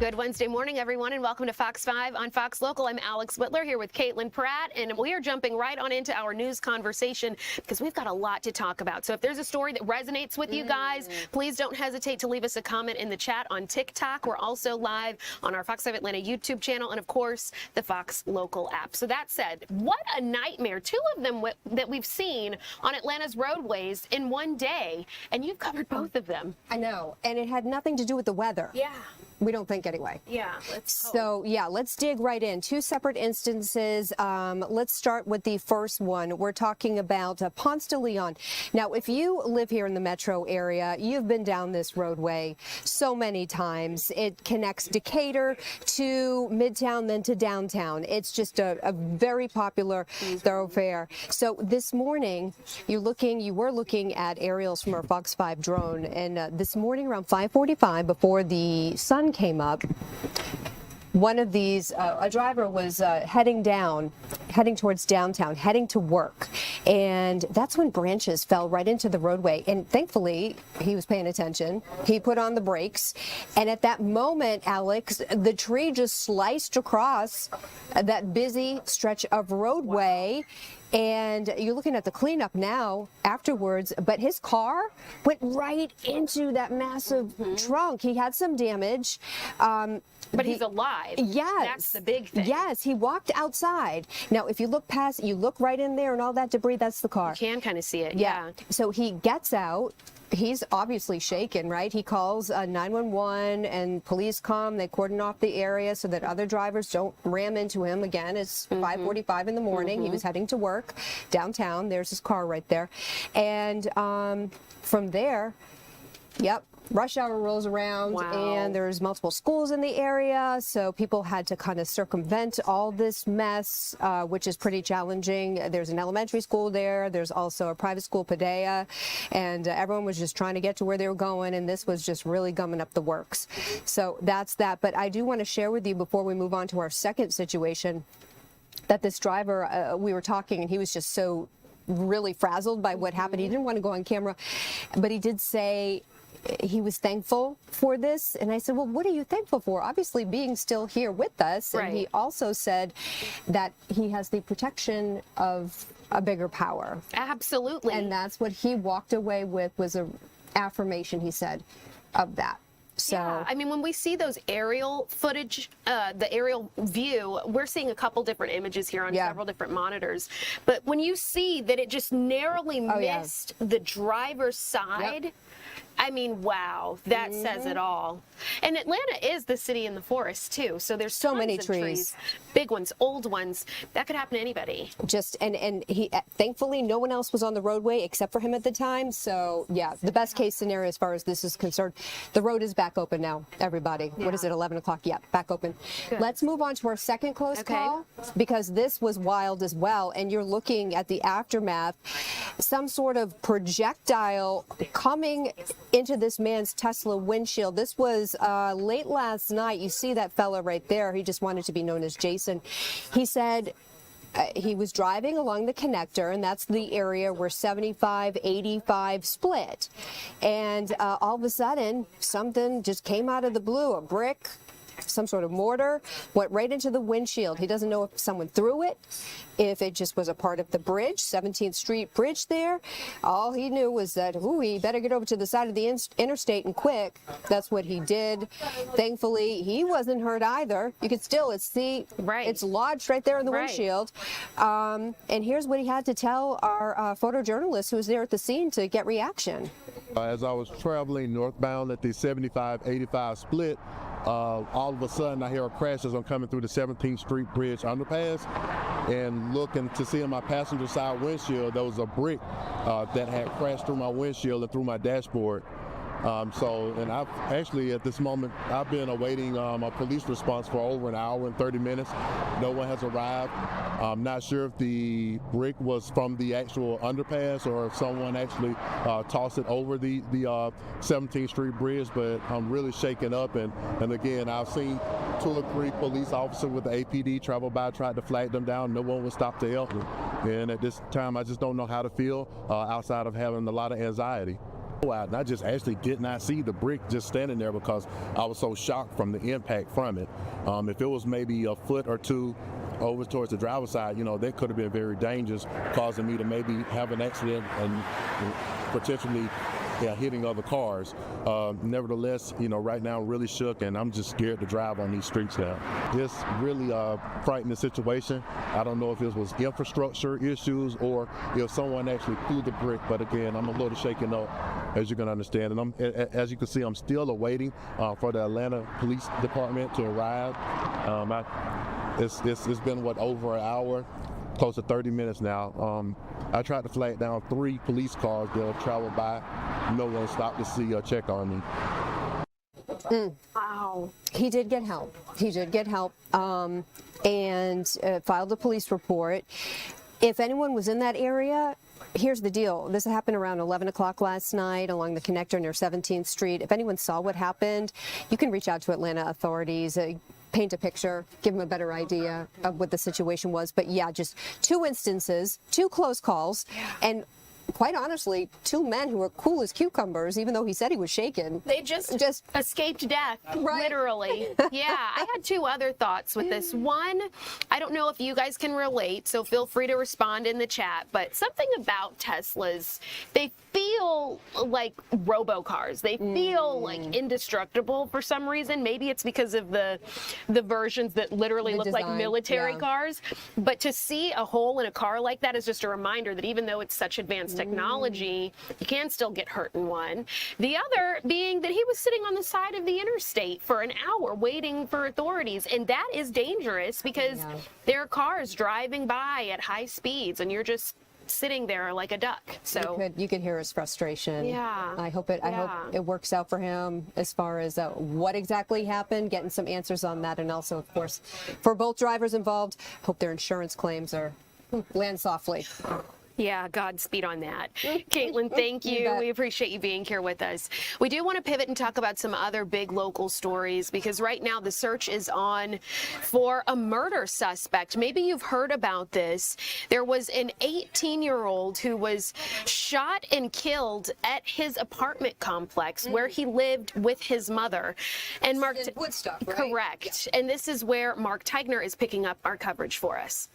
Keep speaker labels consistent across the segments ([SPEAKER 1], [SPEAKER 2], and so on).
[SPEAKER 1] Good Wednesday morning, everyone, and welcome to Fox 5 on Fox Local. I'm Alex Whitler here with Caitlin Pratt, and we are jumping right on into our news conversation because we've got a lot to talk about. So if there's a story that resonates with you guys, please don't hesitate to leave us a comment in the chat on TikTok. We're also live on our Fox 5 Atlanta YouTube channel and, of course, the Fox Local app. So that said, what a nightmare. Two of them that we've seen on Atlanta's roadways in one day, and you've covered both of them.
[SPEAKER 2] I know, and it had nothing to do with the weather.
[SPEAKER 1] Yeah.
[SPEAKER 2] We don't think anyway.
[SPEAKER 1] Yeah, let's hope.
[SPEAKER 2] So, yeah, let's dig right in. Two separate instances. Let's start with the first one. We're talking about Ponce de Leon. Now, if you live here in the metro area, you've been down this roadway so many times. It connects Decatur to Midtown, then to downtown. It's just a very popular thoroughfare. So this morning, you were looking at aerials from our Fox 5 drone, and this morning around 5:45, before the sun came up, one of these, a driver was heading towards downtown, heading to work. And that's when branches fell right into the roadway. And thankfully, he was paying attention. He put on the brakes. And at that moment, Alex, the tree just sliced across that busy stretch of roadway. Wow. And you're looking at the cleanup now afterwards, but his car went right into that massive trunk. He had some damage.
[SPEAKER 1] But he's alive.
[SPEAKER 2] Yes.
[SPEAKER 1] That's the big thing.
[SPEAKER 2] Yes, he walked outside. Now, if you look past, you look right in there and all that debris, that's the car.
[SPEAKER 1] You can kind of see it, yeah.
[SPEAKER 2] So he gets out. He's obviously shaken, right? He calls 911 and police come. They cordon off the area so that other drivers don't ram into him. Again, it's 5:45 in the morning. He was heading to work downtown. There's his car right there. And from there, rush hour rolls around, and there's multiple schools in the area, so people had to kind of circumvent all this mess, which is pretty challenging. There's an elementary school there. There's also a private school, Padea, and everyone was just trying to get to where they were going, and this was just really gumming up the works. So that's that. But I do want to share with you, before we move on to our second situation, that this driver, we were talking, and he was just so really frazzled by what happened. He didn't want to go on camera, but he did say he was thankful for this. And I said, well, what are you thankful for? Obviously being still here with us.
[SPEAKER 1] Right.
[SPEAKER 2] And he also said that he has the protection of a bigger power.
[SPEAKER 1] Absolutely.
[SPEAKER 2] And that's what he walked away with, was an affirmation, he said, of that. So,
[SPEAKER 1] yeah, I mean, when we see those aerial footage, the aerial view, we're seeing a couple different images here on several different monitors. But when you see that it just narrowly missed the driver's side, I mean, wow, that says it all. And Atlanta is the city in the forest, too. So there's so many trees. Big ones, old ones. That could happen to anybody.
[SPEAKER 2] And he, thankfully, no one else was on the roadway except for him at the time. So, yeah, the best case scenario as far as this is concerned. The road is back open now, everybody. Yeah. What is it, 11 o'clock? Yeah, back open. Good. Let's move on to our second close call, because this was wild as well. And you're looking at the aftermath. Some sort of projectile coming into this man's Tesla windshield. This was late last night. You see that fella right there. He just wanted to be known as Jason. He said he was driving along the connector, and that's the area where 75, 85 split. And all of a sudden, something just came out of the blue, a brick, some sort of mortar, went right into the windshield. He doesn't know if someone threw it, if it just was a part of the bridge, 17th Street Bridge there. All he knew was that, he better get over to the side of the interstate and quick. That's what he did. Thankfully, he wasn't hurt either. You can still see it's lodged right there in the windshield. And here's what he had to tell our photojournalist who was there at the scene to get reaction.
[SPEAKER 3] As I was traveling northbound at the 75-85 split, all of a sudden I hear a crash as I'm coming through the 17th Street Bridge underpass, and looking to see in my passenger side windshield, there was a brick that had crashed through my windshield and through my dashboard. And I've actually, at this moment, I've been awaiting a police response for over an hour and 30 minutes. No one has arrived. I'm not sure if the brick was from the actual underpass or if someone actually tossed it over the 17th Street Bridge, but I'm really shaken up. And again, I've seen 2 or 3 police officers with the APD travel by, tried to flag them down. No one would stop to help them. And at this time, I just don't know how to feel outside of having a lot of anxiety. And I just actually did not see the brick just standing there because I was so shocked from the impact from it. If it was maybe a foot or two over towards the driver's side, you know, that could have been very dangerous, causing me to maybe have an accident and potentially hitting other cars. Nevertheless, you know, right now I'm really shook and I'm just scared to drive on these streets now. It's really a frightening situation. I don't know if it was infrastructure issues or if someone actually threw the brick, but again, I'm a little shaken up, as you can understand. And as you can see, I'm still awaiting for the Atlanta Police Department to arrive. It's been, over an hour, close to 30 minutes now. I tried to flag down 3 police cars that have traveled by. No one stopped to see or check on me.
[SPEAKER 1] Wow.
[SPEAKER 2] He did get help. He did get help and filed a police report. If anyone was in that area, here's the deal. This happened around 11 o'clock last night along the connector near 17th Street. If anyone saw what happened, you can reach out to Atlanta authorities. Paint a picture, give them a better idea of what the situation was. But yeah, just 2 instances, 2 close calls, and quite honestly, 2 men who were cool as cucumbers, even though he said he was shaken.
[SPEAKER 1] They just escaped death,
[SPEAKER 2] right?
[SPEAKER 1] Literally. Yeah, I had 2 other thoughts with this. One, I don't know if you guys can relate, so feel free to respond in the chat, but something about Teslas, they feel like robocars. They feel like indestructible for some reason. Maybe it's because of the versions that literally look like military cars. But to see a hole in a car like that is just a reminder that even though it's such advanced technology, you can still get hurt in one. The other being that he was sitting on the side of the interstate for an hour waiting for authorities. And that is dangerous because there are cars driving by at high speeds and you're just sitting there like a duck. So
[SPEAKER 2] you could hear his frustration.
[SPEAKER 1] Yeah.
[SPEAKER 2] I hope it works out for him as far as what exactly happened, getting some answers on that, and also, of course, for both drivers involved, hope their insurance claims land softly.
[SPEAKER 1] Yeah, Godspeed on that. Caitlin, thank you. We appreciate you being here with us. We do want to pivot and talk about some other big local stories because right now the search is on for a murder suspect. Maybe you've heard about this. There was an 18-year-old who was shot and killed at his apartment complex where he lived with his mother. And Mark,
[SPEAKER 2] in Woodstock, right?
[SPEAKER 1] Correct. Yeah. And this is where Mark Teigner is picking up our coverage for us.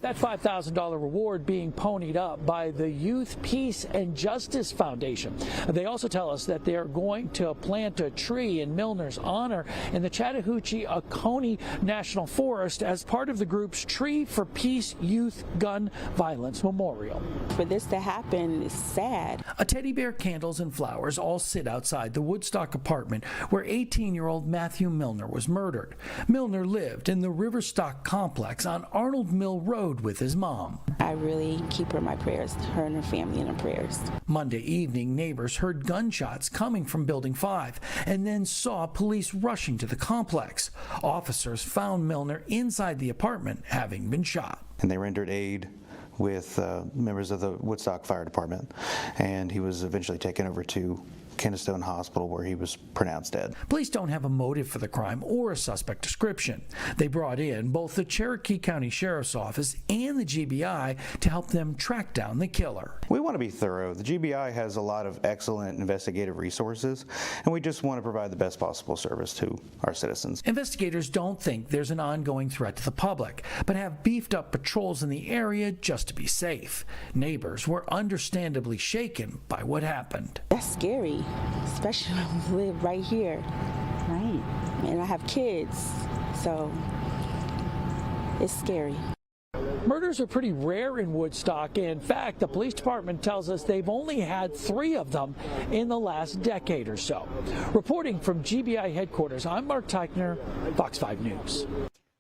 [SPEAKER 4] That $5,000 reward being ponied up by the Youth Peace and Justice Foundation. They also tell us that they're going to plant a tree in Milner's honor in the Chattahoochee-Oconee National Forest as part of the group's Tree for Peace Youth Gun Violence Memorial.
[SPEAKER 5] For this to happen is sad.
[SPEAKER 4] A teddy bear, candles, and flowers all sit outside the Woodstock apartment where 18-year-old Matthew Milner was murdered. Milner lived in the Riverstock complex on Arnold Mill Road with his mom.
[SPEAKER 5] I really keep her in my prayers, her and her family in her prayers.
[SPEAKER 4] Monday evening, neighbors heard gunshots coming from Building 5 and then saw police rushing to the complex. Officers found Milner inside the apartment, having been shot.
[SPEAKER 6] And they rendered aid with members of the Woodstock Fire Department, and he was eventually taken over to Kennestone Hospital where he was pronounced dead.
[SPEAKER 4] Police don't have a motive for the crime or a suspect description. They brought in both the Cherokee County Sheriff's Office and the GBI to help them track down the killer.
[SPEAKER 6] We want to be thorough. The GBI has a lot of excellent investigative resources, and we just want to provide the best possible service to our citizens.
[SPEAKER 4] Investigators don't think there's an ongoing threat to the public, but have beefed up patrols in the area just to be safe. Neighbors were understandably shaken by what happened.
[SPEAKER 5] That's scary, especially when we live right here. Right. And I have kids, so it's scary.
[SPEAKER 4] Murders are pretty rare in Woodstock. In fact, the police department tells us they've only had 3 of them in the last decade or so. Reporting from GBI headquarters, I'm Mark Teichner, Fox 5 News.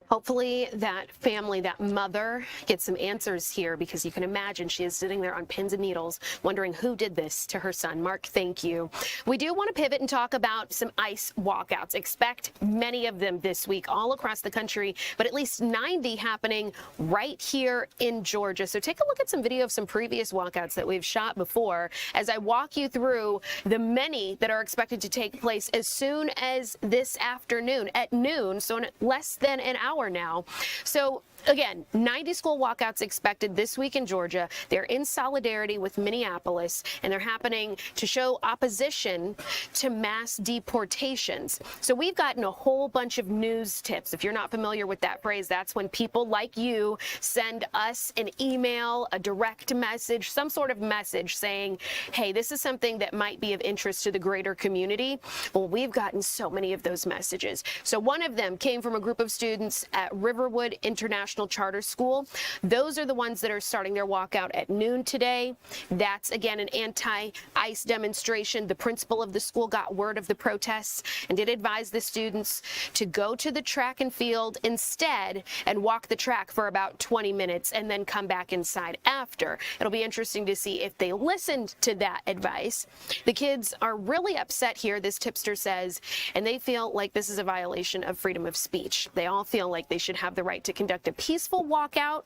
[SPEAKER 1] Hopefully that family, that mother, gets some answers here because you can imagine she is sitting there on pins and needles wondering who did this to her son. Mark, thank you. We do want to pivot and talk about some ICE walkouts. Expect many of them this week all across the country, but at least 90 happening right here in Georgia. So take a look at some video of some previous walkouts that we've shot before as I walk you through the many that are expected to take place as soon as this afternoon at noon, so in less than an hour now. So Again, 90 school walkouts expected this week in Georgia. They're in solidarity with Minneapolis, and they're happening to show opposition to mass deportations. So we've gotten a whole bunch of news tips. If you're not familiar with that phrase, that's when people like you send us an email, a direct message, some sort of message saying, hey, this is something that might be of interest to the greater community. Well, we've gotten so many of those messages. So one of them came from a group of students at Riverwood International Charter School. Those are the ones that are starting their walkout at noon today. That's, again, an anti-ICE demonstration. The principal of the school got word of the protests and did advise the students to go to the track and field instead and walk the track for about 20 minutes and then come back inside after. It'll be interesting to see if they listened to that advice. The kids are really upset here, this tipster says, and they feel like this is a violation of freedom of speech. They all feel like they should have the right to conduct a peaceful walkout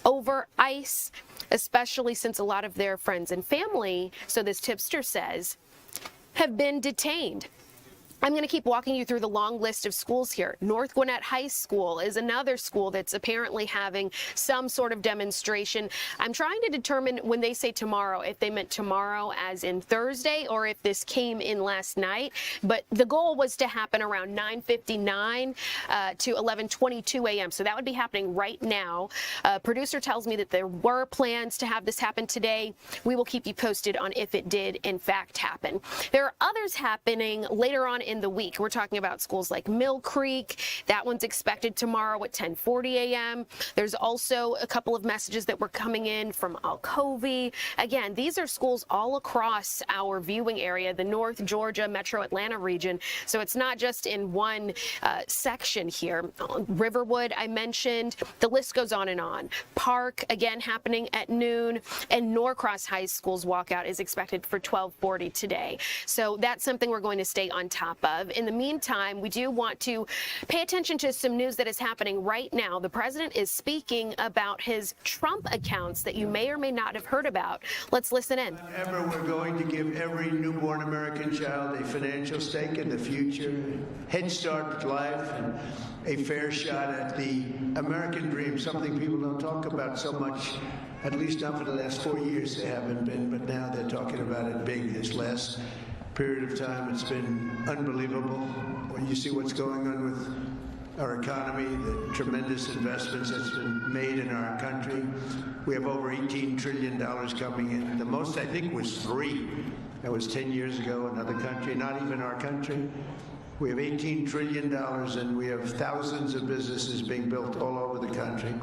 [SPEAKER 1] over ICE, especially since a lot of their friends and family, so this tipster says, have been detained. I'm going to keep walking you through the long list of schools here. North Gwinnett High School is another school that's apparently having some sort of demonstration. I'm trying to determine when they say tomorrow, if they meant tomorrow as in Thursday or if this came in last night. But the goal was to happen around 9:59 to 11:22 a.m. So that would be happening right now. Producer tells me that there were plans to have this happen today. We will keep you posted on if it did in fact happen. There are others happening later on in the week. We're talking about schools like Mill Creek. That one's expected tomorrow at 10:40 a.m. There's also a couple of messages that were coming in from Alcovy. Again, these are schools all across our viewing area, the North Georgia, Metro Atlanta region. So it's not just in one section here. Riverwood, I mentioned. The list goes on and on. Park, again, happening at noon. And Norcross High School's walkout is expected for 12:40 today. So that's something we're going to stay on top of. In the meantime, we do want to pay attention to some news that is happening right now. The president is speaking about his Trump accounts that you may or may not have heard about. Let's listen in.
[SPEAKER 7] Ever we're going to give every newborn American child a financial stake in the future, head start with life, and a fair shot at the American dream, something people don't talk about so much, at least not for the last 4 years they haven't been, but now they're talking about it big this last period of time. It's been unbelievable. When you see what's going on with our economy, the tremendous investments that's been made in our country. We have over $18 trillion coming in. The most, I think, was 3. That was 10 years ago, another country, not even our country. We have $18 trillion, and we have thousands of businesses being built all over the country,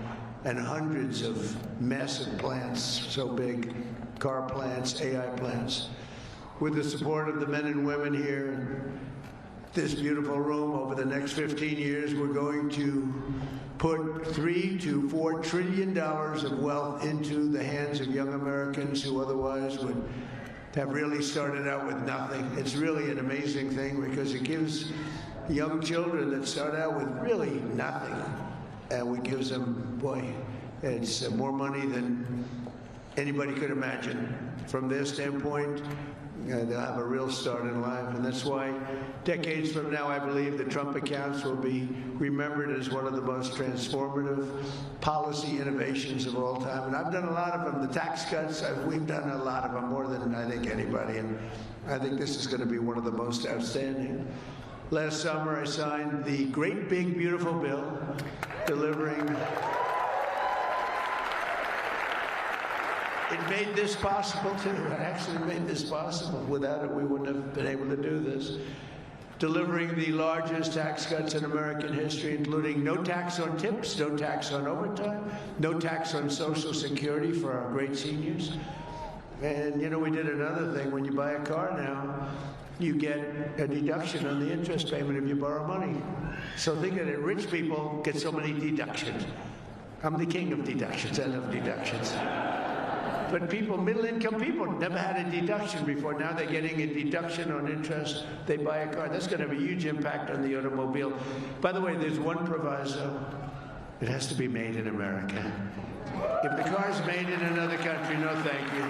[SPEAKER 7] and hundreds of massive plants, so big, car plants, AI plants. With the support of the men and women here in this beautiful room, over the next 15 years, we're going to put $3 to $4 trillion of wealth into the hands of young Americans who otherwise would have really started out with nothing. It's really an amazing thing because it gives young children that start out with really nothing, and we gives them, boy, it's more money than anybody could imagine. From their standpoint, they'll have a real start in life, and that's why decades from now, I believe the Trump accounts will be remembered as one of the most transformative policy innovations of all time. And I've done a lot of them. The tax cuts, we've done a lot of them, more than I think anybody, and I think this is going to be one of the most outstanding. Last summer, I signed the great, big, beautiful bill delivering. It made this possible, too. It actually made this possible. Without it, we wouldn't have been able to do this. Delivering the largest tax cuts in American history, including no tax on tips, no tax on overtime, no tax on Social Security for our great seniors. And, you know, we did another thing. When you buy a car now, you get a deduction on the interest payment if you borrow money. So think of it, rich people get so many deductions. I'm the king of deductions. I love deductions. But people, middle-income people, never had a deduction before. Now they're getting a deduction on interest. They buy a car. That's going to have a huge impact on the automobile. By the way, there's one proviso. It has to be made in America. If the car's made in another country, no thank you.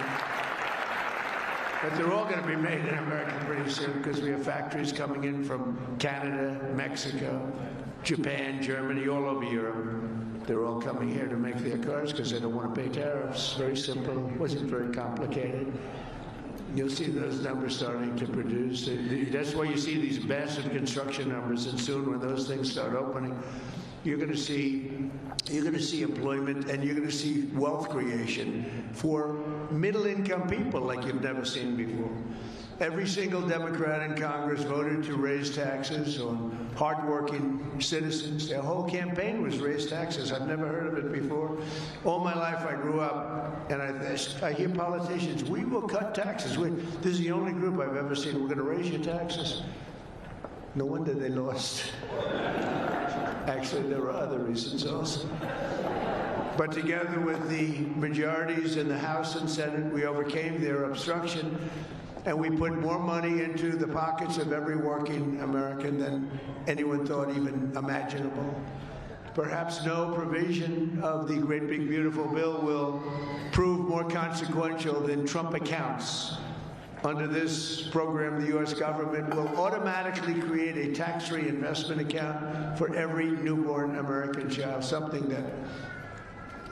[SPEAKER 7] But they're all going to be made in America pretty soon because we have factories coming in from Canada, Mexico, Japan, Germany, all over Europe. they're all coming here to make their cars because they don't want to pay tariffs. Very simple, wasn't very complicated. You'll see those numbers starting to produce. That's why you see these massive construction numbers, and soon when those things start opening, you're going to see employment, and you're going to see wealth creation for middle-income people like you've never seen before. Every single Democrat in Congress voted to raise taxes on hardworking citizens. Their whole campaign was raise taxes. I've never heard of it before. All my life I grew up, and I hear politicians, we will cut taxes. This is the only group I've ever seen, we're going to raise your taxes. No wonder they lost. Actually, there were other reasons also. But together with the majorities in the House and Senate, we overcame their obstruction, and we put more money into the pockets of every working American than anyone thought even imaginable. Perhaps no provision of the great big beautiful bill will prove more consequential than Trump accounts. Under this program, the U.S. government will automatically create a tax-free investment account for every newborn American child, something that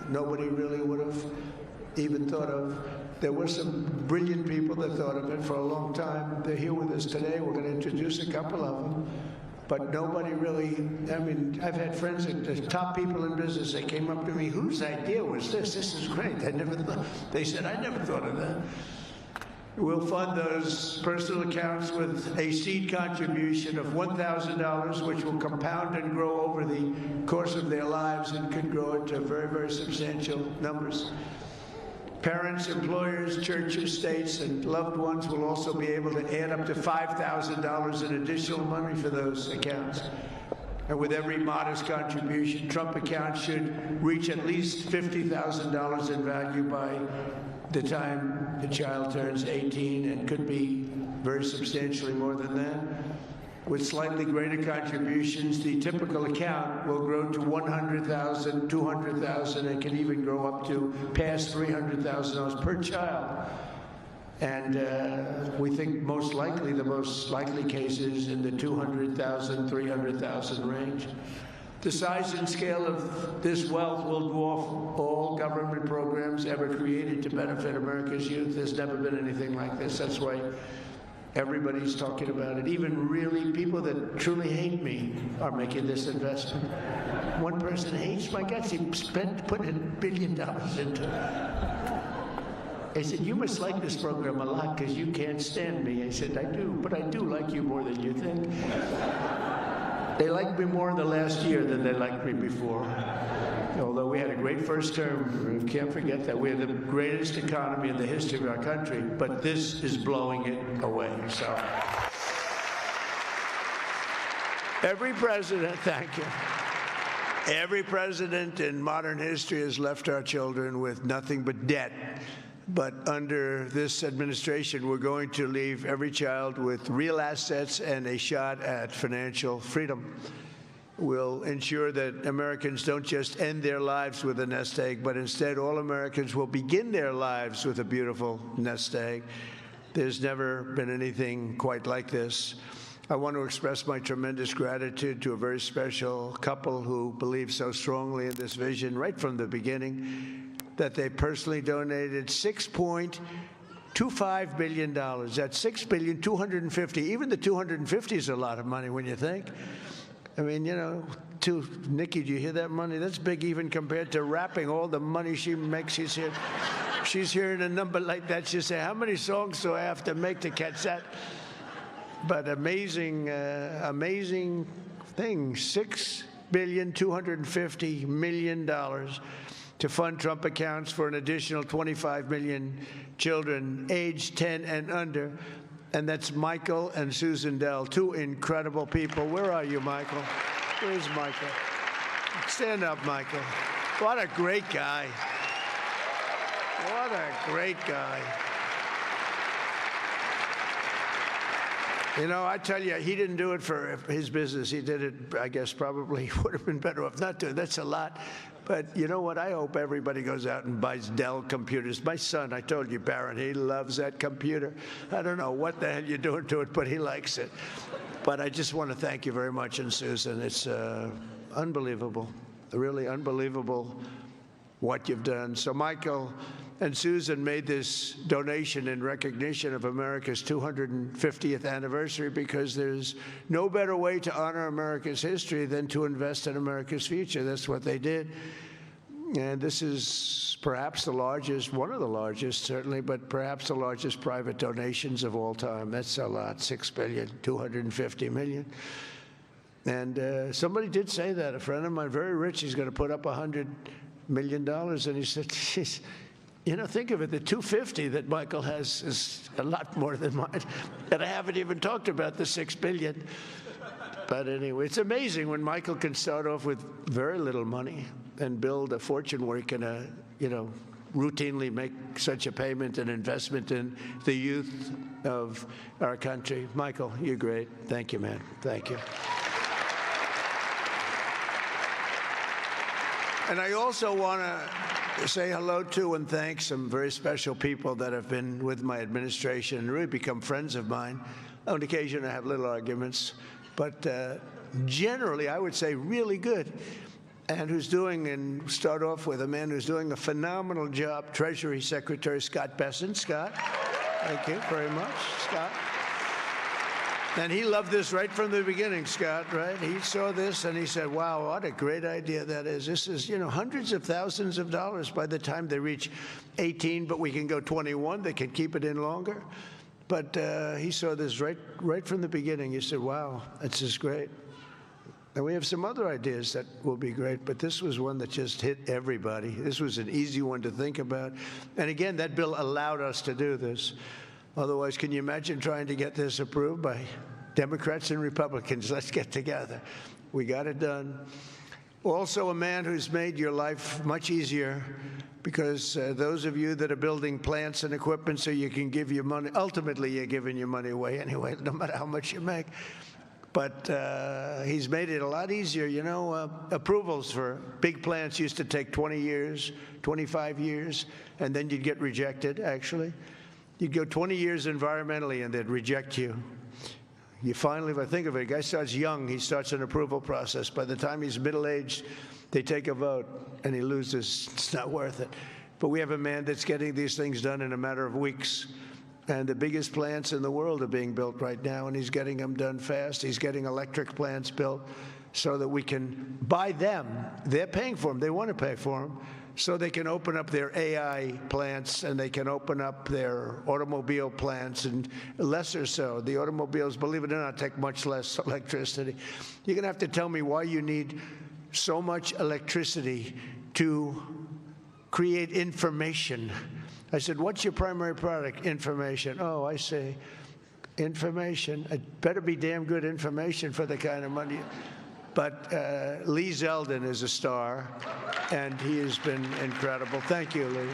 [SPEAKER 7] nobody really would have even thought of. There were some brilliant people that thought of it for a long time. They're here with us today. We're going to introduce a couple of them. But nobody really, I mean, I've had friends, the top people in business, they came up to me, whose idea was this? This is great. They said, I never thought of that. We'll fund those personal accounts with a seed contribution of $1,000, which will compound and grow over the course of their lives and could grow into very, very substantial numbers. Parents, employers, churches, states, and loved ones will also be able to add up to $5,000 in additional money for those accounts. And with every modest contribution, Trump accounts should reach at least $50,000 in value by the time the child turns 18, and could be very substantially more than that. With slightly greater contributions, the typical account will grow to $100,000, $200,000, and can even grow up to past $300,000 per child. And we think most likely, the most likely cases in the $200,000, $300,000 range. The size and scale of this wealth will dwarf all government programs ever created to benefit America's youth. There's never been anything like this. That's why everybo's talking about it. Even really people that truly hate me are making this investment. One person hates my guts. He put $1 billion into it. I said, you must like this program a lot because you can't stand me. I said, I do, but I do like you more than you think. They liked me more in the last year than they liked me before. Although we had a great first term, we can't forget that. We had the greatest economy in the history of our country, but this is blowing it away. So, every president, thank you. Every president in modern history has left our children with nothing but debt. But under this administration, we're going to leave every child with real assets and a shot at financial freedom. We'll ensure that Americans don't just end their lives with a nest egg, but instead all Americans will begin their lives with a beautiful nest egg. There's never been anything quite like this. I want to express my tremendous gratitude to a very special couple who believed so strongly in this vision right from the beginning, that they personally donated $6.25 billion. That's $6,250,000,000. Even the 250 is a lot of money when you think. I mean, you know, Nikki, do you hear that money? That's big even compared to rapping, all the money she makes. She's hearing a number like that. She'll say, how many songs do I have to make to catch that? But amazing, amazing thing, $6,250,000,000 to fund Trump accounts for an additional 25 million children aged 10 and under. And that's Michael and Susan Dell, two incredible people. Where are you, Michael? Where's Michael? Stand up, Michael. What a great guy. What a great guy. You know, I tell you, he didn't do it for his business. He did it, I guess, probably would have been better off not to. That's a lot. But you know what? I hope everybody goes out and buys Dell computers. My son, I told you, Barron, he loves that computer. I don't know what the hell you're doing to it, but he likes it. But I just want to thank you very much, and Susan, it's unbelievable. really unbelievable what you've done. So Michael and Susan made this donation in recognition of America's 250th anniversary, because there's no better way to honor America's history than to invest in America's future. That's what they did. And this is perhaps the largest, one of the largest certainly, but perhaps the largest private donations of all time. That's a lot, $6 billion, $250 million. And somebody did say that. A friend of mine, very rich, he's going to put up $100 million. And he said, geez, you know, think of it, the 250 that Michael has is a lot more than mine. And I haven't even talked about the $6 billion. But anyway, it's amazing when Michael can start off with very little money and build a fortune where he can, you know, routinely make such a payment and investment in the youth of our country. Michael, you're great. Thank you, man. Thank you. And I also want to say hello to and thank some very special people that have been with my administration and really become friends of mine. On occasion, I have little arguments, but generally, I would say really good. And who's doing, and start off with a man who's doing a phenomenal job, Treasury Secretary Scott Bessent. Scott, thank you very much, Scott. And he loved this right from the beginning, Scott, right? He saw this and he said, wow, what a great idea that is. This is, you know, hundreds of thousands of dollars by the time they reach 18, but we can go 21. They can keep it in longer. But he saw this right from the beginning. He said, wow, that's just great. And we have some other ideas that will be great, but this was one that just hit everybody. This was an easy one to think about. And again, that bill allowed us to do this. Otherwise, can you imagine trying to get this approved by Democrats and Republicans? Let's get together. We got it done. Also, a man who's made your life much easier, because those of you that are building plants and equipment so you can give your money, ultimately you're giving your money away anyway, no matter how much you make. But he's made it a lot easier. You know, approvals for big plants used to take 20 years, 25 years, and then you'd get rejected, actually. You'd go 20 years environmentally and they'd reject you. You finally, if I think of it, a guy starts young, he starts an approval process. By the time he's middle-aged, they take a vote and he loses. It's not worth it. But we have a man that's getting these things done in a matter of weeks. And the biggest plants in the world are being built right now, and he's getting them done fast. He's getting electric plants built so that we can buy them. They're paying for them. They want to pay for them. So they can open up their AI plants and they can open up their automobile plants, and lesser so. The automobiles, believe it or not, take much less electricity. You're going to have to tell me why you need so much electricity to create information. I said, what's your primary product? Information. Oh, I see. Information. It better be damn good information for the kind of money. But Lee Zeldin is a star, and he has been incredible. Thank you, Lee.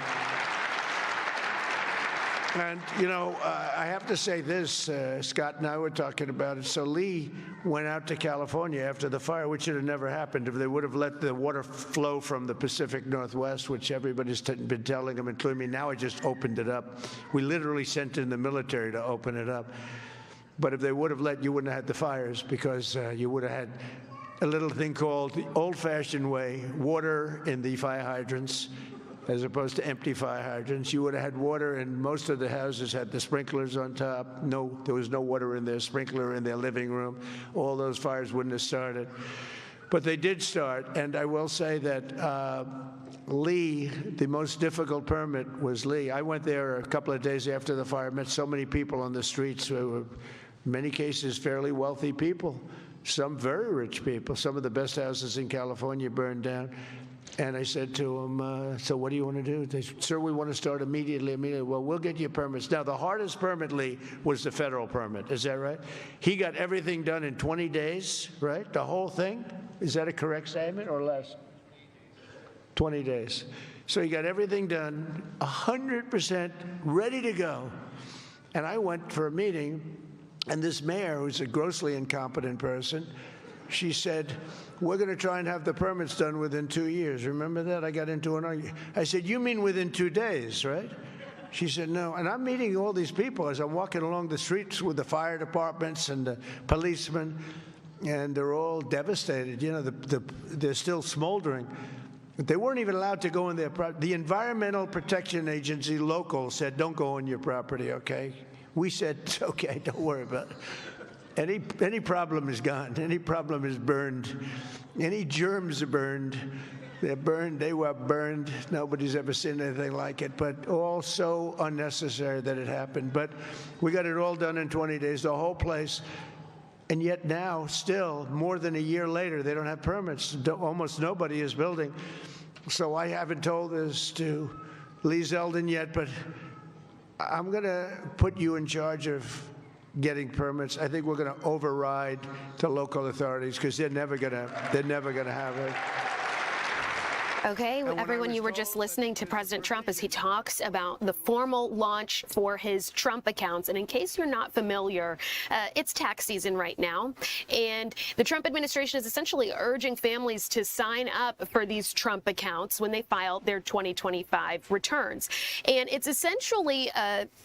[SPEAKER 7] And, you know, I have to say this, Scott and I were talking about it. So Lee went out to California after the fire, which would have never happened if they would have let the water flow from the Pacific Northwest, which everybody's been telling them, including me. Now I just opened it up. We literally sent in the military to open it up. But if they would have let, you wouldn't have had the fires, because you would have had a little thing called the old-fashioned way, water in the fire hydrants, as opposed to empty fire hydrants. You would have had water, and most of the houses had the sprinklers on top. No, there was no water in their sprinkler in their living room. All those fires wouldn't have started. But they did start, and I will say that Lee, the most difficult permit was Lee. I went there a couple of days after the fire, met so many people on the streets who were, in many cases, fairly wealthy people. Some very rich people. Some of the best houses in California burned down. And I said to them, so what do you want to do? They said, sir, we want to start immediately. Well, we'll get you permits. Now, the hardest permit, Lee, was the federal permit. Is that right? He got everything done in 20 days, right? The whole thing? Is that a correct statement or less? 20 days. So he got everything done, 100% ready to go. And I went for a meeting, and this mayor, who's a grossly incompetent person, she said, we're going to try and have the permits done within 2 years. Remember that? I got into an argument. I said, you mean within 2 days, right? She said, no. And I'm meeting all these people as I'm walking along the streets with the fire departments and the policemen. and they're all devastated. You know, they're still smoldering. They weren't even allowed to go in their property. The Environmental Protection Agency local said, don't go on your property, okay? We said, it's okay, don't worry about it. Any problem is gone. Any problem is burned. Any germs are burned. They're burned. They were burned. Nobody's ever seen anything like it, but all so unnecessary that it happened. But we got it all done in 20 days, the whole place. And yet now, still, more than a year later, they don't have permits. Almost nobody is building. So I haven't told this to Lee Zeldin yet, but I'm going to put you in charge of getting permits. I think we're going to override the local authorities because they're never going to have it.
[SPEAKER 1] Okay, everyone, you were just listening to President Trump as he talks about the formal launch for his Trump accounts. And in case you're not familiar, it's tax season right now. And the Trump administration is essentially urging families to sign up for these Trump accounts when they file their 2025 returns. And it's essentially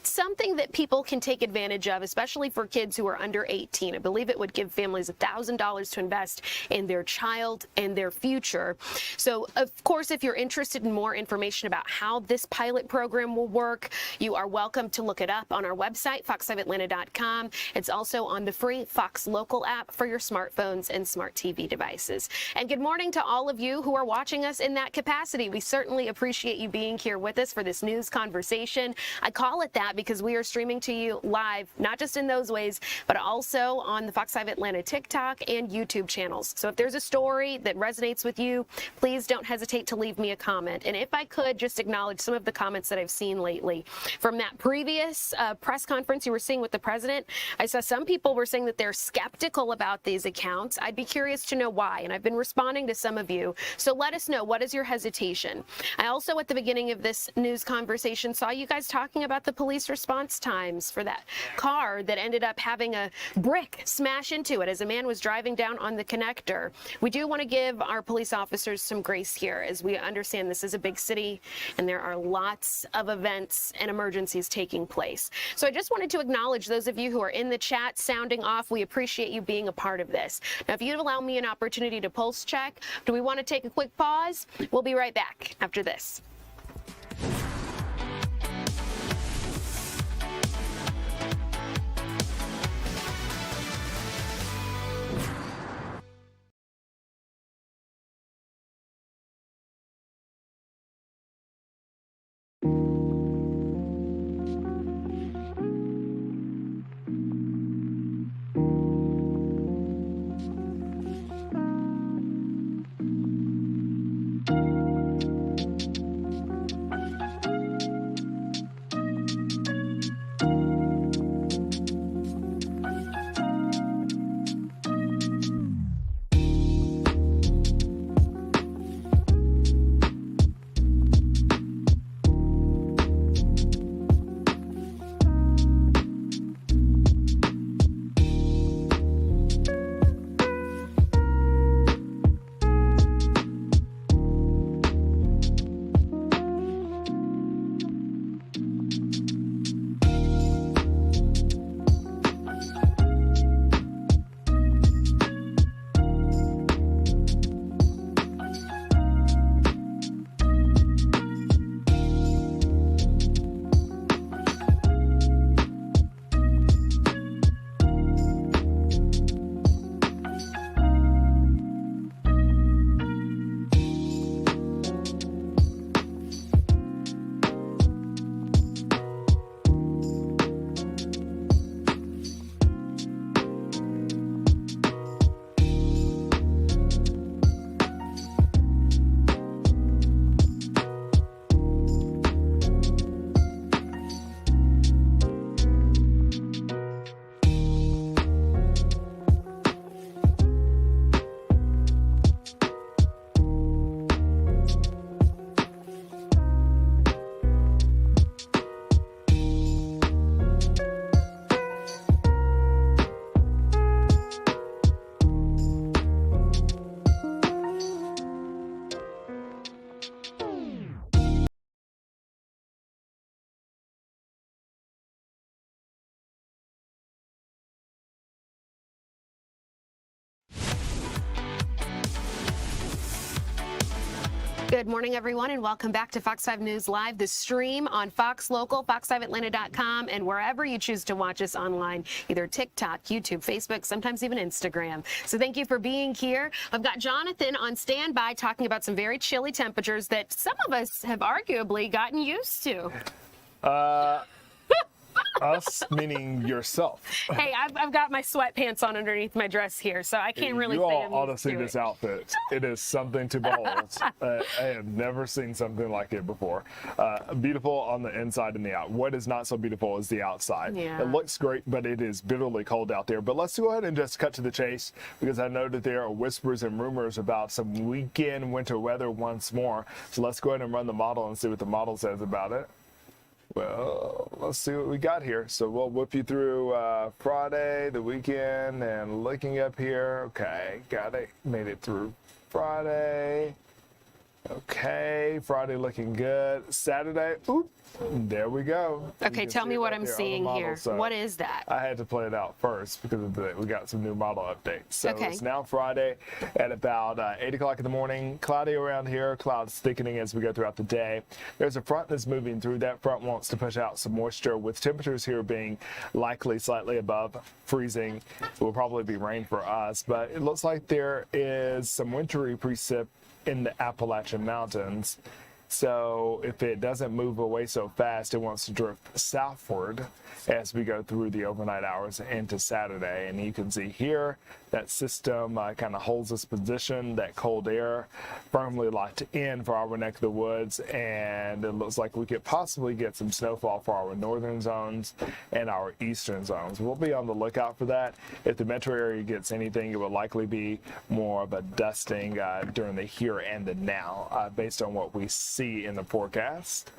[SPEAKER 1] something that people can take advantage of, especially for kids who are under 18. I believe it would give families $1,000 to invest in their child and their future. So, of course, if you're interested in more information about how this pilot program will work, you are welcome to look it up on our website, fox5atlanta.com. It's also on the free Fox Local app for your smartphones and smart TV devices. And good morning to all of you who are watching us in that capacity. We certainly appreciate you being here with us for this news conversation. I call it that because we are streaming to you live, not just in those ways, but also on the Fox 5 Atlanta TikTok and YouTube channels. So if there's a story that resonates with you, please don't hesitate to leave me a comment. And if I could just acknowledge some of the comments that I've seen lately. From that previous press conference you were seeing with the president, I saw some people were saying that they're skeptical about these accounts. I'd be curious to know why, and I've been responding to some of you. So let us know, what is your hesitation? I also, at the beginning of this news conversation, saw you guys talking about the police response times for that car that ended up having a brick smash into it as a man was driving down on the connector. We do want to give our police officers some grace here, as we understand this is a big city and there are lots of events and emergencies taking place. So I just wanted to acknowledge those of you who are in the chat sounding off. We appreciate you being a part of this. Now, if you'd allow me an opportunity to pulse check, do we want to take a quick pause? We'll be right back after this. Good morning, everyone, and welcome back to Fox 5 News Live, the stream on Fox Local, fox5atlanta.com, and wherever you choose to watch us online, either TikTok, YouTube, Facebook, sometimes even Instagram. So thank you for being here. I've got Jonathan on standby talking about some very chilly temperatures that some of us have arguably gotten used to.
[SPEAKER 8] Us, meaning yourself.
[SPEAKER 1] Hey, I've got my sweatpants on underneath my dress here, so I can't really
[SPEAKER 8] you
[SPEAKER 1] say
[SPEAKER 8] all
[SPEAKER 1] I'm
[SPEAKER 8] ought to
[SPEAKER 1] used
[SPEAKER 8] see
[SPEAKER 1] to
[SPEAKER 8] this
[SPEAKER 1] it.
[SPEAKER 8] outfit. It is something to behold. I have never seen something like it before. Beautiful on the inside and the out. What is not so beautiful is the outside.
[SPEAKER 1] Yeah.
[SPEAKER 8] It looks great, but it is bitterly cold out there. But let's go ahead and just cut to the chase, because I know that there are whispers and rumors about some weekend winter weather once more. So let's go ahead and run the model and see what the model says about it. Well, let's see what we got here. So we'll whip you through Friday, the weekend, and looking up here. Okay, got it. Made it through Friday. Okay, Friday looking good. Saturday, oop, there we go. You
[SPEAKER 1] Okay,
[SPEAKER 8] can
[SPEAKER 1] tell
[SPEAKER 8] see
[SPEAKER 1] me
[SPEAKER 8] it
[SPEAKER 1] what
[SPEAKER 8] right
[SPEAKER 1] I'm
[SPEAKER 8] there on the
[SPEAKER 1] seeing
[SPEAKER 8] model.
[SPEAKER 1] here.
[SPEAKER 8] So
[SPEAKER 1] What is that?
[SPEAKER 8] I had to play it out first because we got some new model updates. So
[SPEAKER 1] Okay.
[SPEAKER 8] it's now Friday at about 8 o'clock in the morning. Cloudy around here, clouds thickening as we go throughout the day. There's a front that's moving through. That front wants to push out some moisture, with temperatures here being likely slightly above freezing. It will probably be rain for us, but it looks like there is some wintry precip in the Appalachian Mountains. So if it doesn't move away so fast, it wants to drift southward as we go through the overnight hours into Saturday. And you can see here that system kind of holds its position, that cold air firmly locked in for our neck of the woods. And it looks like we could possibly get some snowfall for our northern zones and our eastern zones. We'll be on the lookout for that. If the metro area gets anything, it will likely be more of a dusting during the here and the now, based on what we see in the forecast.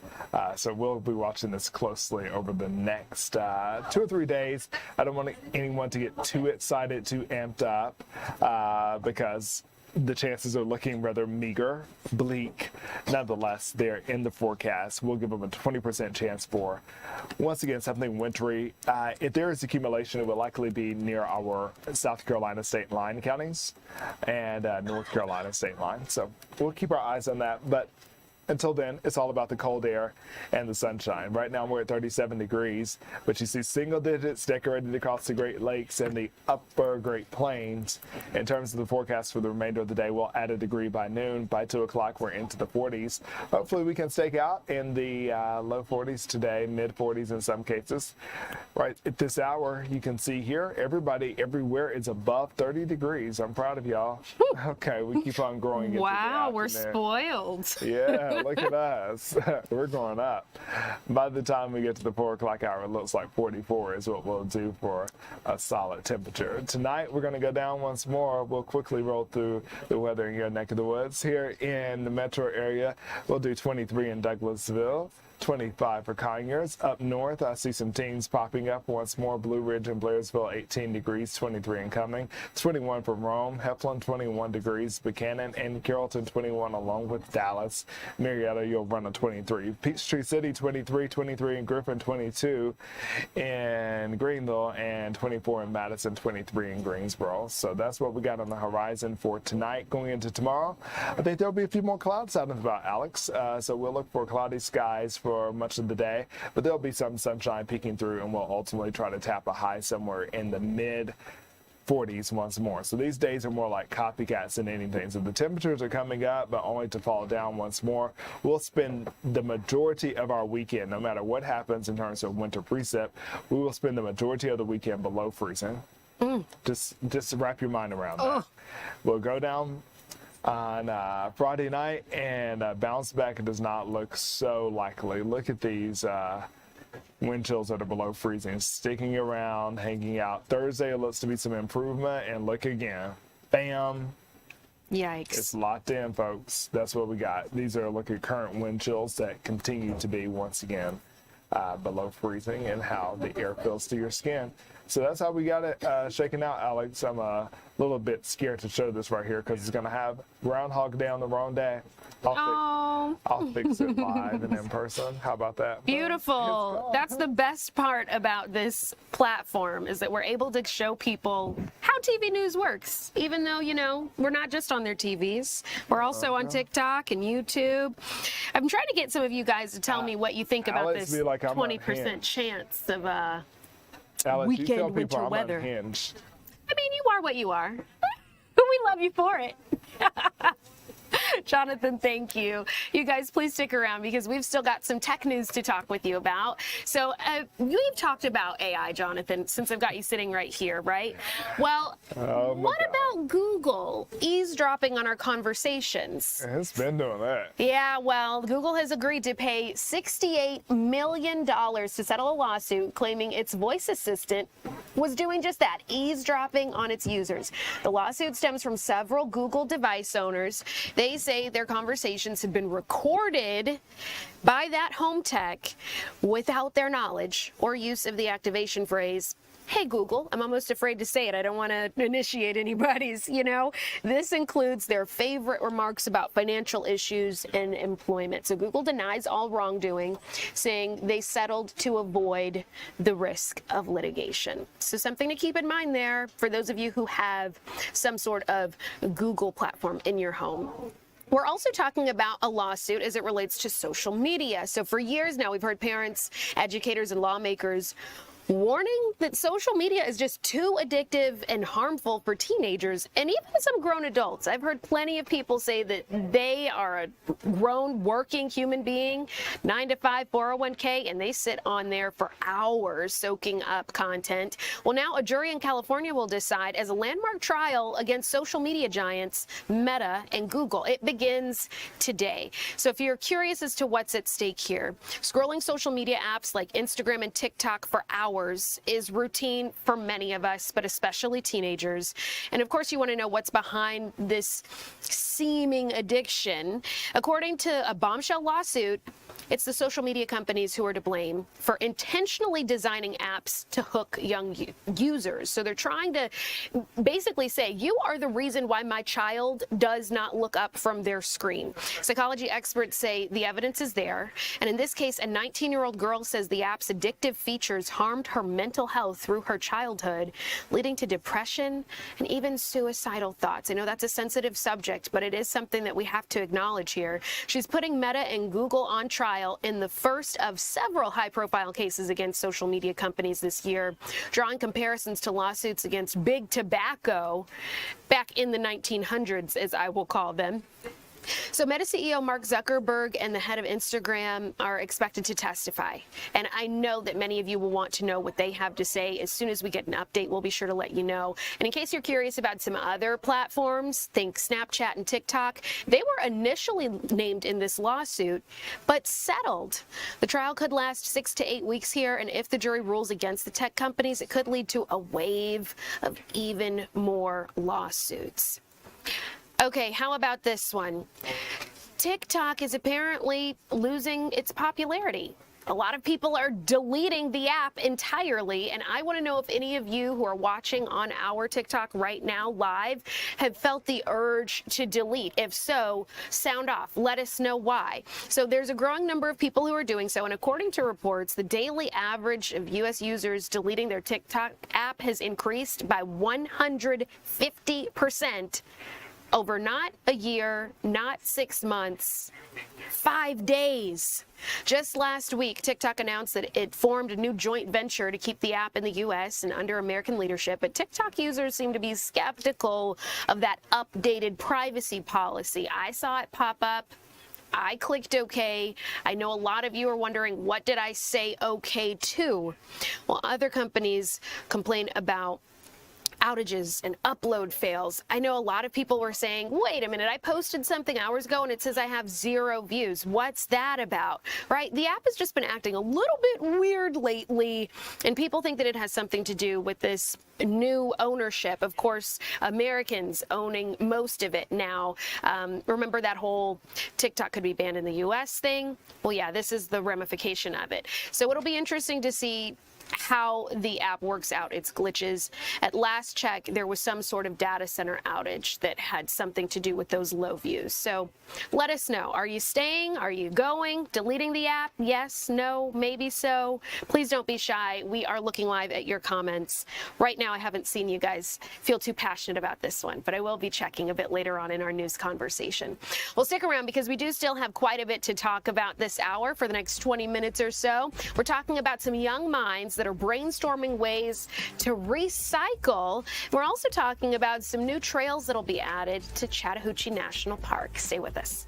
[SPEAKER 8] So we'll be watching this closely over the next 2 or 3 days. I don't want anyone to get too excited, too amped up, because the chances are looking rather meager, bleak. Nonetheless, they're in the forecast. We'll give them a 20% chance for, once again, something wintry. If there is accumulation, it will likely be near our South Carolina state line counties and North Carolina state line. So we'll keep our eyes on that. But until then, it's all about the cold air and the sunshine. Right now, we're at 37 degrees, but you see single digits decorated across the Great Lakes and the upper Great Plains. In terms of the forecast for the remainder of the day, we'll add a degree by noon. By 2 o'clock, we're into the 40s. Hopefully, we can stake out in the low 40s today, mid 40s in some cases. Right at this hour, you can see here, everybody everywhere is above 30 degrees. I'm proud of y'all. Okay, we keep on growing into the
[SPEAKER 1] Wow, we're
[SPEAKER 8] afternoon.
[SPEAKER 1] spoiled.
[SPEAKER 8] Yeah, look at us. We're going up. By the time we get to the 4 o'clock hour, it looks like 44 is what we'll do for a solid temperature. Tonight, we're going to go down once more. We'll quickly roll through the weather in your neck of the woods. Here in the metro area, we'll do 23 in Douglasville. 25 for Conyers. Up north, I see some teens popping up once more. Blue Ridge and Blairsville, 18 degrees, 23 incoming. 21 for Rome. Heflin, 21 degrees. Buchanan and Carrollton, 21, along with Dallas. Marietta, you'll run a 23. Peachtree City, 23. 23 in Griffin, 22 in Greenville, and 24 in Madison, 23 in Greensboro. So that's what we got on the horizon for tonight. Going into tomorrow, I think there'll be a few more clouds out and about, Alex. So we'll look for cloudy skies for much of the day, but there'll be some sunshine peeking through, and we'll ultimately try to tap a high somewhere in the mid 40s once more. So these days are more like copycats than anything. So the temperatures are coming up, but only to fall down once more. We'll spend the majority of our weekend, no matter what happens in terms of winter precip, we will spend the majority of the weekend below freezing. Just wrap your mind around that. We'll go down on Friday night, and bounce back does not look so likely. Look at these wind chills that are below freezing, sticking around, hanging out. Thursday, it looks to be some improvement, and look again. Bam.
[SPEAKER 1] Yikes.
[SPEAKER 8] It's locked in, folks. That's what we got. These are, look at current wind chills that continue to be, once again, below freezing, and how the air feels to your skin. So that's how we got it shaken out, Alex. I'm a little bit scared to show this right here because it's going to have Groundhog Day on the wrong day. I'll fix it live and in person. How about that?
[SPEAKER 1] Beautiful. That's the best part about this platform, is that we're able to show people how TV news works, even though, you know, we're not just on their TVs. We're also on TikTok and YouTube. I'm trying to get some of you guys to tell me what you think about
[SPEAKER 8] Alex
[SPEAKER 1] this
[SPEAKER 8] be like, I'm
[SPEAKER 1] 20%
[SPEAKER 8] unhinged.
[SPEAKER 1] chance of
[SPEAKER 8] Alex, you tell
[SPEAKER 1] weekend
[SPEAKER 8] people
[SPEAKER 1] winter
[SPEAKER 8] I'm
[SPEAKER 1] weather.
[SPEAKER 8] unhinged.
[SPEAKER 1] I mean, you are what you are. We love you for it. Jonathan, thank you. You guys, please stick around because we've still got some tech news to talk with you about. So we've talked about AI, Jonathan, since I've got you sitting right here, right? Well, what about Google eavesdropping on our conversations?
[SPEAKER 8] It's been doing that.
[SPEAKER 1] Yeah, well, Google has agreed to pay $68 million to settle a lawsuit claiming its voice assistant was doing just that, eavesdropping on its users. The lawsuit stems from several Google device owners. They say their conversations have been recorded by that home tech without their knowledge or use of the activation phrase, "Hey Google." I'm almost afraid to say it. I don't want to initiate anybody's, you know. This includes their favorite remarks about financial issues and employment. So Google denies all wrongdoing, saying they settled to avoid the risk of litigation. So something to keep in mind there for those of you who have some sort of Google platform in your home. We're also talking about a lawsuit as it relates to social media. So for years now, we've heard parents, educators, and lawmakers warning that social media is just too addictive and harmful for teenagers and even some grown adults. I've heard plenty of people say that they are a grown working human being, 9 to 5, 401k, and they sit on there for hours soaking up content. Well, now a jury in California will decide as a landmark trial against social media giants Meta and Google. It begins today. So if you're curious as to what's at stake here, scrolling social media apps like Instagram and TikTok for hours is routine for many of us, but especially teenagers. And of course, you want to know what's behind this seeming addiction. According to a bombshell lawsuit, it's the social media companies who are to blame for intentionally designing apps to hook young users. So they're trying to basically say, you are the reason why my child does not look up from their screen. Psychology experts say the evidence is there. And in this case, a 19-year-old girl says the app's addictive features harmed her mental health through her childhood, leading to depression and even suicidal thoughts. I know that's a sensitive subject, but it is something that we have to acknowledge here. She's putting Meta and Google on trial in the first of several high-profile cases against social media companies this year, drawing comparisons to lawsuits against big tobacco back in the 1900s, as I will call them. So Meta CEO Mark Zuckerberg and the head of Instagram are expected to testify. And I know that many of you will want to know what they have to say. As soon as we get an update, we'll be sure to let you know. And in case you're curious about some other platforms, think Snapchat and TikTok, they were initially named in this lawsuit, but settled. The trial could last 6 to 8 weeks here. And if the jury rules against the tech companies, it could lead to a wave of even more lawsuits. Okay, how about this one? TikTok is apparently losing its popularity. A lot of people are deleting the app entirely, and I want to know if any of you who are watching on our TikTok right now live have felt the urge to delete. If so, sound off. Let us know why. So there's a growing number of people who are doing so, and according to reports, the daily average of U.S. users deleting their TikTok app has increased by 150%. Over not a year, not 6 months, 5 days. Just last week, TikTok announced that it formed a new joint venture to keep the app in the U.S. and under American leadership. But TikTok users seem to be skeptical of that updated privacy policy. I saw it pop up. I clicked OK. I know a lot of you are wondering, what did I say OK to? Well, other companies complain about outages and upload fails. I know a lot of people were saying, wait a minute, I posted something hours ago and it says I have 0 views. What's that about? Right? The app has just been acting a little bit weird lately, and people think that it has something to do with this new ownership. Of course, Americans owning most of it now. Remember that whole TikTok could be banned in the U.S. thing? Well, yeah, this is the ramification of it. So it'll be interesting to see how the app works out its glitches. At last last check, there was some sort of data center outage that had something to do with those low views. So let us know. Are you staying? Are you going? Deleting the app? Yes, no, maybe so. Please don't be shy. We are looking live at your comments. Right now, I haven't seen you guys feel too passionate about this one, but I will be checking a bit later on in our news conversation. Well, stick around because we do still have quite a bit to talk about this hour for the next 20 minutes or so. We're talking about some young minds that are brainstorming ways to recycle. We're also talking about some new trails that'll be added to Chattahoochee National Park. Stay with us.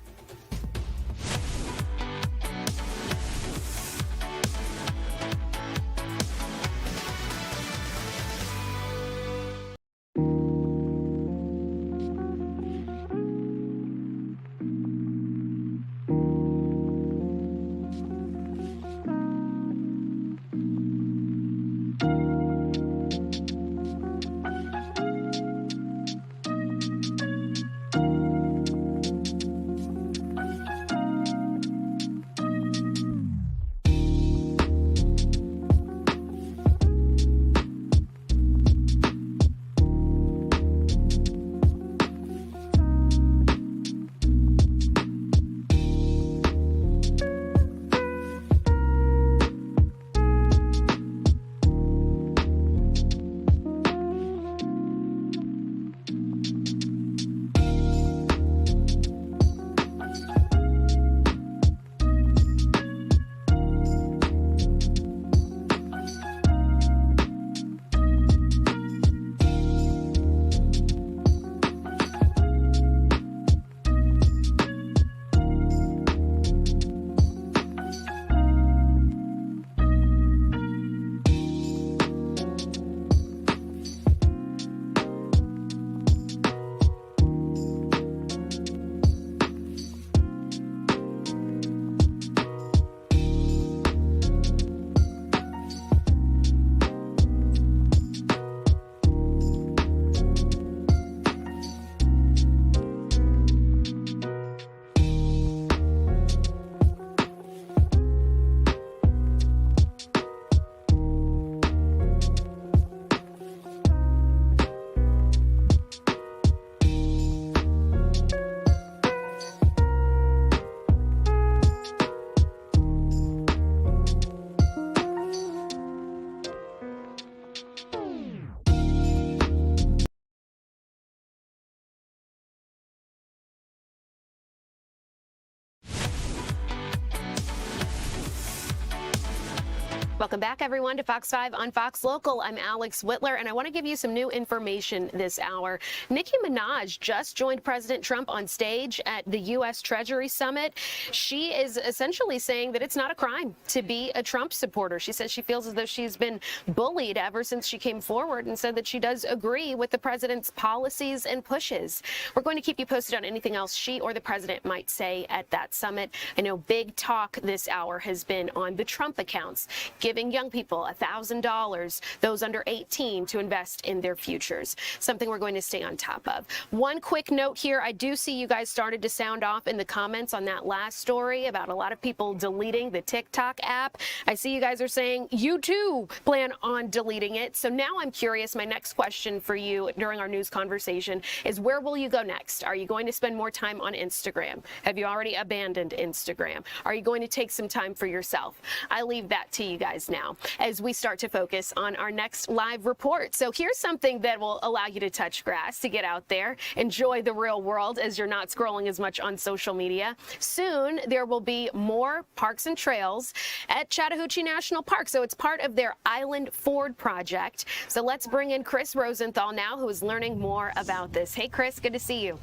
[SPEAKER 1] Welcome back, everyone, to Fox 5 on Fox Local. I'm Alex Whitler, and I want to give you some new information this hour. Nicki Minaj just joined President Trump on stage at the U.S. Treasury Summit. She is essentially saying that it's not a crime to be a Trump supporter. She says she feels as though she's been bullied ever since she came forward, and said that she does agree with the president's policies and pushes. We're going to keep you posted on anything else she or the president might say at that summit. I know big talk this hour has been on the Trump accounts, giving young people $1,000, those under 18, to invest in their futures. Something we're going to stay on top of. One quick note here. I do see you guys started to sound off in the comments on that last story about a lot of people deleting the TikTok app. I see you guys are saying you too plan on deleting it. So now I'm curious, my next question for you during our news conversation is, where will you go next? Are you going to spend more time on Instagram? Have you already abandoned Instagram? Are you going to take some time for yourself? I leave that to you guys now as we start to focus on our next live report. So here's something that will allow you to touch grass, to get out there, enjoy the real world as you're not scrolling as much on social media. Soon there will be more parks and trails at Chattahoochee National Park. So it's part of their Island Ford project. So let's bring in Chris Rosenthal now, who is learning more about this. Hey, Chris, good to see you.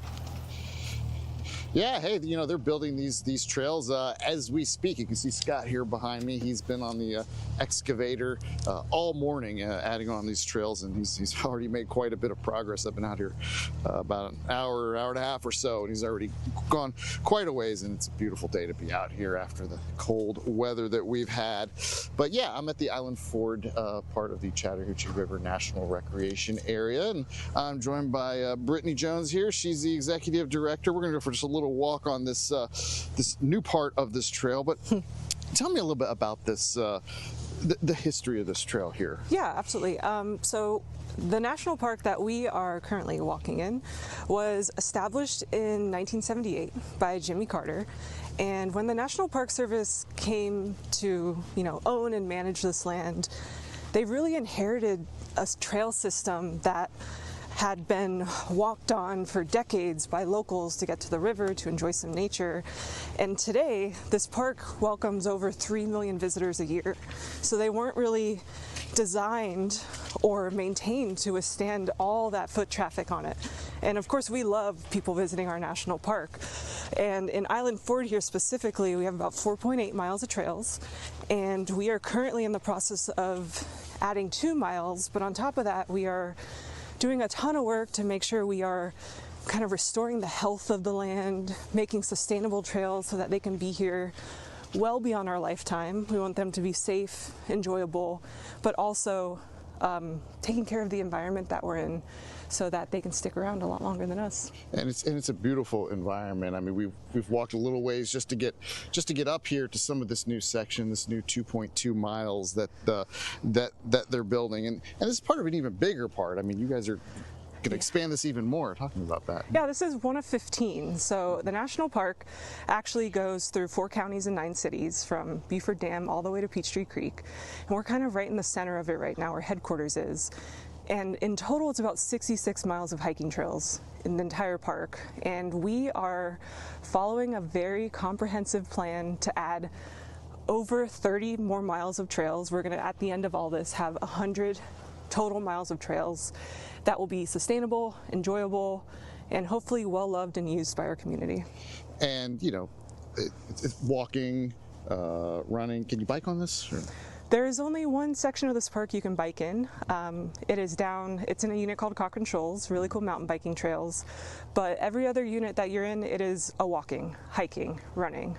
[SPEAKER 9] Yeah, hey, you know, they're building these trails as we speak. You can see Scott here behind me. He's been on the excavator all morning adding on these trails, and he's already made quite a bit of progress. I've been out here about an hour and a half or so, and he's already gone quite a ways, and it's a beautiful day to be out here after the cold weather that we've had. But yeah, I'm at the Island Ford part of the Chattahoochee River National Recreation Area, and I'm joined by Brittany Jones here. She's the executive director. We're going to go for just a little walk on this this new part of this trail, but tell me a little bit about this the history of this trail here.
[SPEAKER 10] Yeah, absolutely. So the national park that we are currently walking in was established in 1978 by Jimmy Carter. And when the National Park Service came to, own and manage this land, they really inherited a trail system that had been walked on for decades by locals to get to the river to enjoy some nature. And today, this park welcomes over 3 million visitors a year. So they weren't really designed or maintained to withstand all that foot traffic on it. And of course, we love people visiting our national park. And in Island Ford here specifically, we have about 4.8 miles of trails. And we are currently in the process of adding 2 miles. But on top of that, we are doing a ton of work to make sure we are kind of restoring the health of the land, making sustainable trails so that they can be here well beyond our lifetime. We want them to be safe, enjoyable, but also taking care of the environment that we're in so that they can stick around a lot longer than us.
[SPEAKER 9] And it's a beautiful environment. I mean, we've walked a little ways just to get up here to some of this new section, this new 2.2 miles that they're building, and this is part of an even bigger part. I mean, you guys are going to expand this even more, talking about that.
[SPEAKER 10] Yeah, this is one of 15. So the national park actually goes through 4 counties and 9 cities, from Beaufort Dam all the way to Peachtree Creek. And we're kind of right in the center of it right now, where headquarters is. And in total, it's about 66 miles of hiking trails in the entire park. And we are following a very comprehensive plan to add over 30 more miles of trails. We're going to, at the end of all this, have 100 total miles of trails that will be sustainable, enjoyable, and hopefully well loved and used by our community.
[SPEAKER 9] And it's walking, running. Can you bike on this? Or?
[SPEAKER 10] There is only one section of this park you can bike in. It's in a unit called Cochrane Shoals, really cool mountain biking trails. But every other unit that you're in, it is a walking, hiking, running.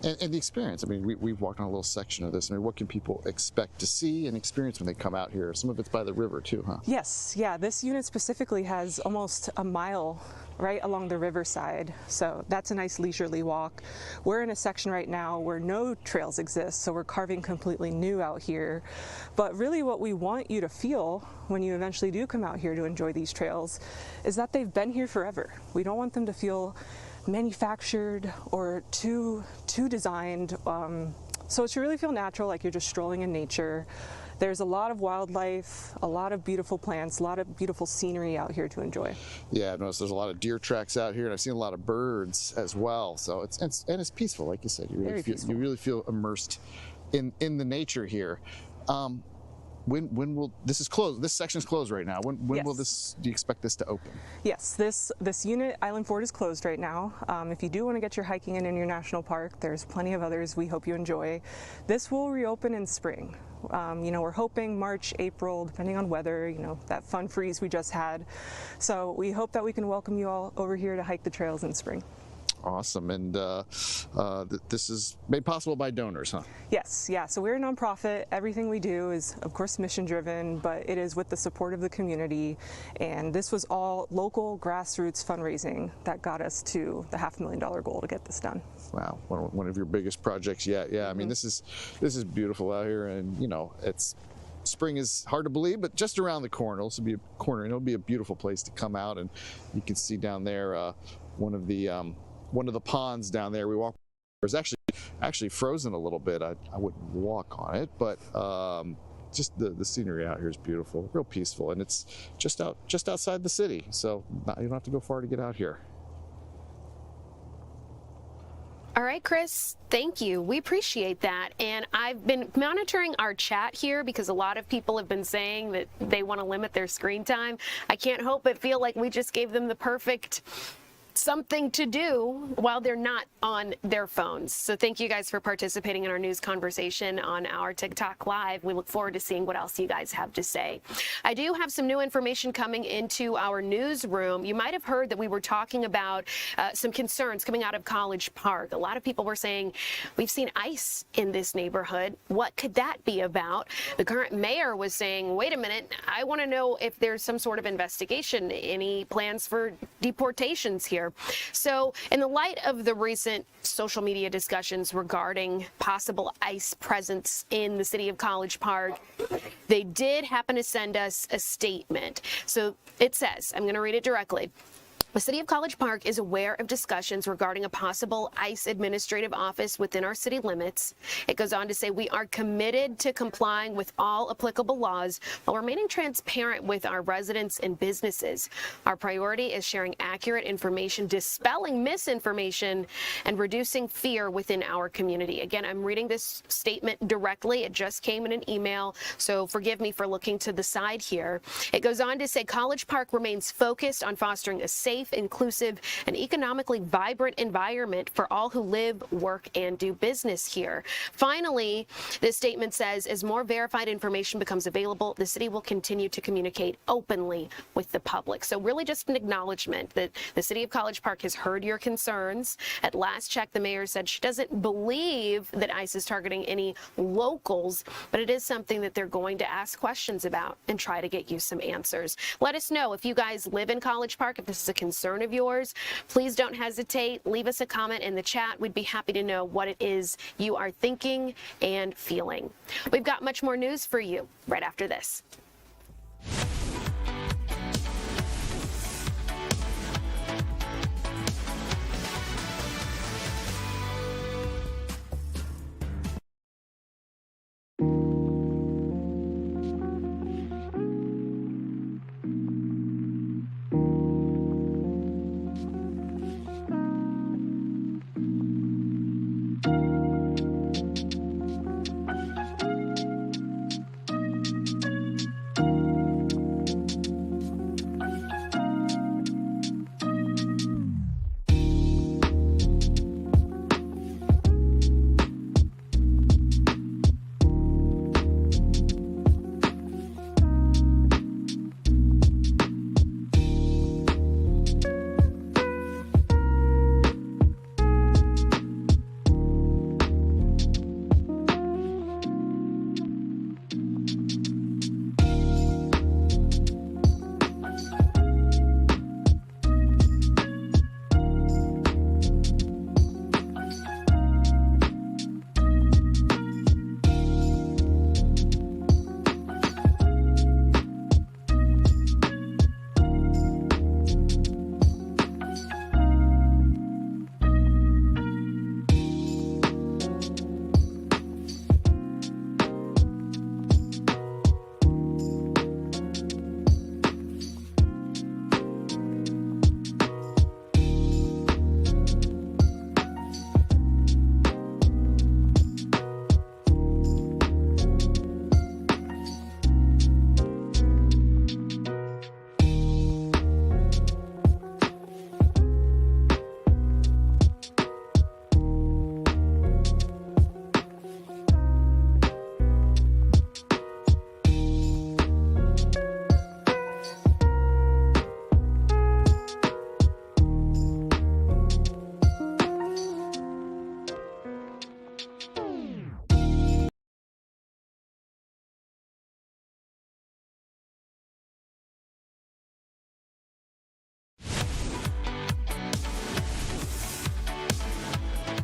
[SPEAKER 9] And the experience, I mean, we've walked on a little section of this. I mean, what can people expect to see and experience when they come out here? Some of it's by the river too, huh?
[SPEAKER 10] Yes, yeah, this unit specifically has almost a mile right along the riverside, so that's a nice leisurely walk. We're in a section right now where no trails exist, so we're carving completely new out here. But really what we want you to feel when you eventually do come out here to enjoy these trails is that they've been here forever. We don't want them to feel manufactured or too designed, so it should really feel natural, like you're just strolling in nature. There's a lot of wildlife, a lot of beautiful plants, a lot of beautiful scenery out here to enjoy.
[SPEAKER 9] Yeah, I've noticed there's a lot of deer tracks out here, and I've seen a lot of birds as well. So it's peaceful, like you said. You really feel immersed in the nature here. When will this is closed? This section's closed right now. When
[SPEAKER 10] Yes.
[SPEAKER 9] will this? Do you expect this to open?
[SPEAKER 10] Yes, this unit, Island Ford, is closed right now. If you do want to get your hiking in your national park, there's plenty of others we hope you enjoy. This will reopen in spring. We're hoping March, April, depending on weather, that fun freeze we just had. So we hope that we can welcome you all over here to hike the trails in spring.
[SPEAKER 9] Awesome. And this is made possible by donors, huh?
[SPEAKER 10] Yes, yeah. So we're a nonprofit. Everything we do is, of course, mission driven, but it is with the support of the community. And this was all local grassroots fundraising that got us to the $500,000 goal to get this done.
[SPEAKER 9] Wow, one of your biggest projects yet. Yeah, I mean, this is beautiful out here, and it's spring is hard to believe, but just around the corner. This will be a corner, and it'll be a beautiful place to come out. And you can see down there one of the ponds down there. We walk. It's actually frozen a little bit. I wouldn't walk on it, but just the scenery out here is beautiful, real peaceful, and it's just outside the city, so you don't have to go far to get out here.
[SPEAKER 1] All right, Chris, thank you. We appreciate that. And I've been monitoring our chat here because a lot of people have been saying that they want to limit their screen time. I can't help but feel like we just gave them the perfect something to do while they're not on their phones. So thank you guys for participating in our news conversation on our TikTok Live. We look forward to seeing what else you guys have to say. I do have some new information coming into our newsroom. You might have heard that we were talking about some concerns coming out of College Park. A lot of people were saying, we've seen ice in this neighborhood. What could that be about? The current mayor was saying, wait a minute, I want to know if there's some sort of investigation, any plans for deportations here. here. So in the light of the recent social media discussions regarding possible ICE presence in the city of College Park, they did happen to send us a statement. So it says, I'm going to read it directly. The City of College Park is aware of discussions regarding a possible ICE administrative office within our city limits. It goes on to say we are committed to complying with all applicable laws while remaining transparent with our residents and businesses. Our priority is sharing accurate information, dispelling misinformation, and reducing fear within our community. Again, I'm reading this statement directly. It just came in an email, so forgive me for looking to the side here. It goes on to say College Park remains focused on fostering a safe, inclusive, and economically vibrant environment for all who live, work, and do business here. Finally, this statement says, as more verified information becomes available, the city will continue to communicate openly with the public. So really just an acknowledgement that the City of College Park has heard your concerns. At last check, the mayor said she doesn't believe that ICE is targeting any locals, but it is something that they're going to ask questions about and try to get you some answers. Let us know if you guys live in College Park, if this is a concern of yours. Please don't hesitate. Leave us a comment in the chat. We'd be happy to know what it is you are thinking and feeling. We've got much more news for you right after this.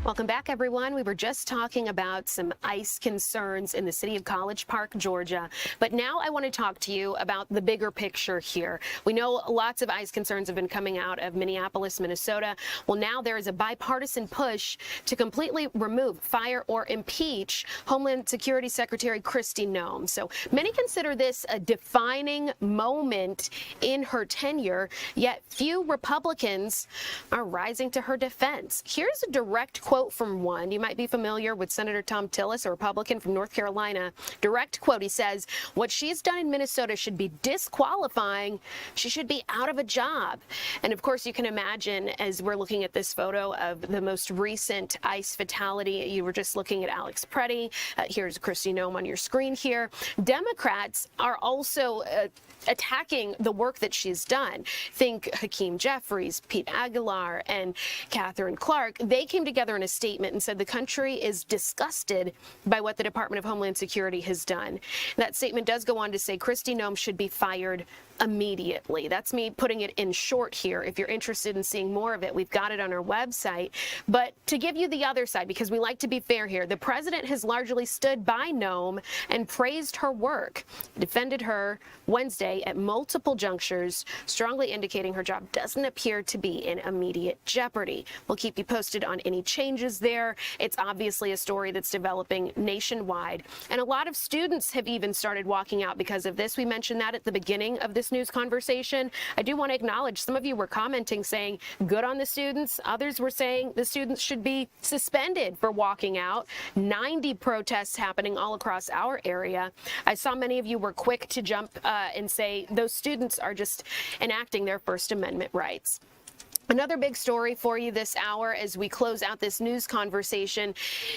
[SPEAKER 1] Welcome back, everyone. We were just talking about some ICE concerns in the city of College Park, Georgia. But now I want to talk to you about the bigger picture here. We know lots of ICE concerns have been coming out of Minneapolis, Minnesota. Well, now there is a bipartisan push to completely remove, fire, or impeach Homeland Security Secretary Kristi Noem. So many consider this a defining moment in her tenure, yet few Republicans are rising to her defense. Here's a direct quote from one. You might be familiar with Senator Tom Tillis, a Republican from North Carolina. Direct quote, he says, what she's done in Minnesota should be disqualifying. She should be out of a job. And of course, you can imagine, as we're looking at this photo of the most recent ICE fatality, you were just looking at Alex Preddy. Here's Kristi Noem on your screen here. Democrats are also attacking the work that she's done. Think Hakeem Jeffries, Pete Aguilar, and Catherine Clark. They came together in a statement and said the country is disgusted by what the Department of Homeland Security has done. That statement does go on to say Kristi Noem should be fired immediately. That's me putting it in short here. If you're interested in seeing more of it, we've got it on our website. But to give you the other side, because we like to be fair here, the president has largely stood by Noem and praised her work, defended her Wednesday at multiple junctures, strongly indicating her job doesn't appear to be in immediate jeopardy. We'll keep you posted on any changes there. It's obviously a story that's developing nationwide, and a lot of students have even started walking out because of this. We mentioned that at the beginning of this news conversation. I do want to acknowledge some of you were commenting saying good on the students. Others were saying the students should be suspended for walking out. 90 protests happening all across our area. I saw many of you were quick to jump and say those students are just enacting their First Amendment rights. Another big story for you this hour as we close out this news conversation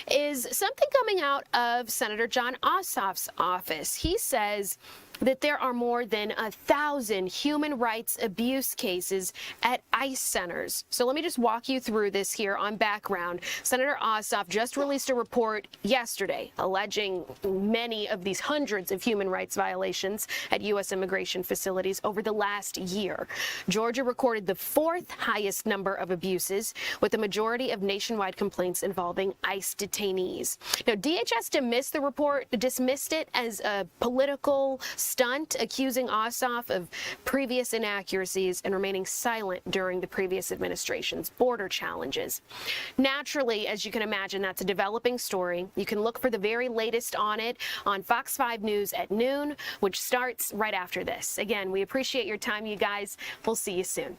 [SPEAKER 1] is something coming out of Senator Jon Ossoff's office. He says that there are more than 1,000 human rights abuse cases at ICE centers. So let me just walk you through this here on background. Senator Ossoff just released a report yesterday alleging many of these hundreds of human rights violations at U.S. immigration facilities over the last year. Georgia recorded the 4th highest number of abuses, with the majority of nationwide complaints involving ICE detainees. Now, DHS dismissed it as a political stunt, accusing Ossoff of previous inaccuracies and remaining silent during the previous administration's border challenges. Naturally, as you can imagine, that's a developing story. You can look for the very latest on it on Fox 5 News at noon, which starts right after this. Again, we appreciate your time, you guys. We'll see you soon.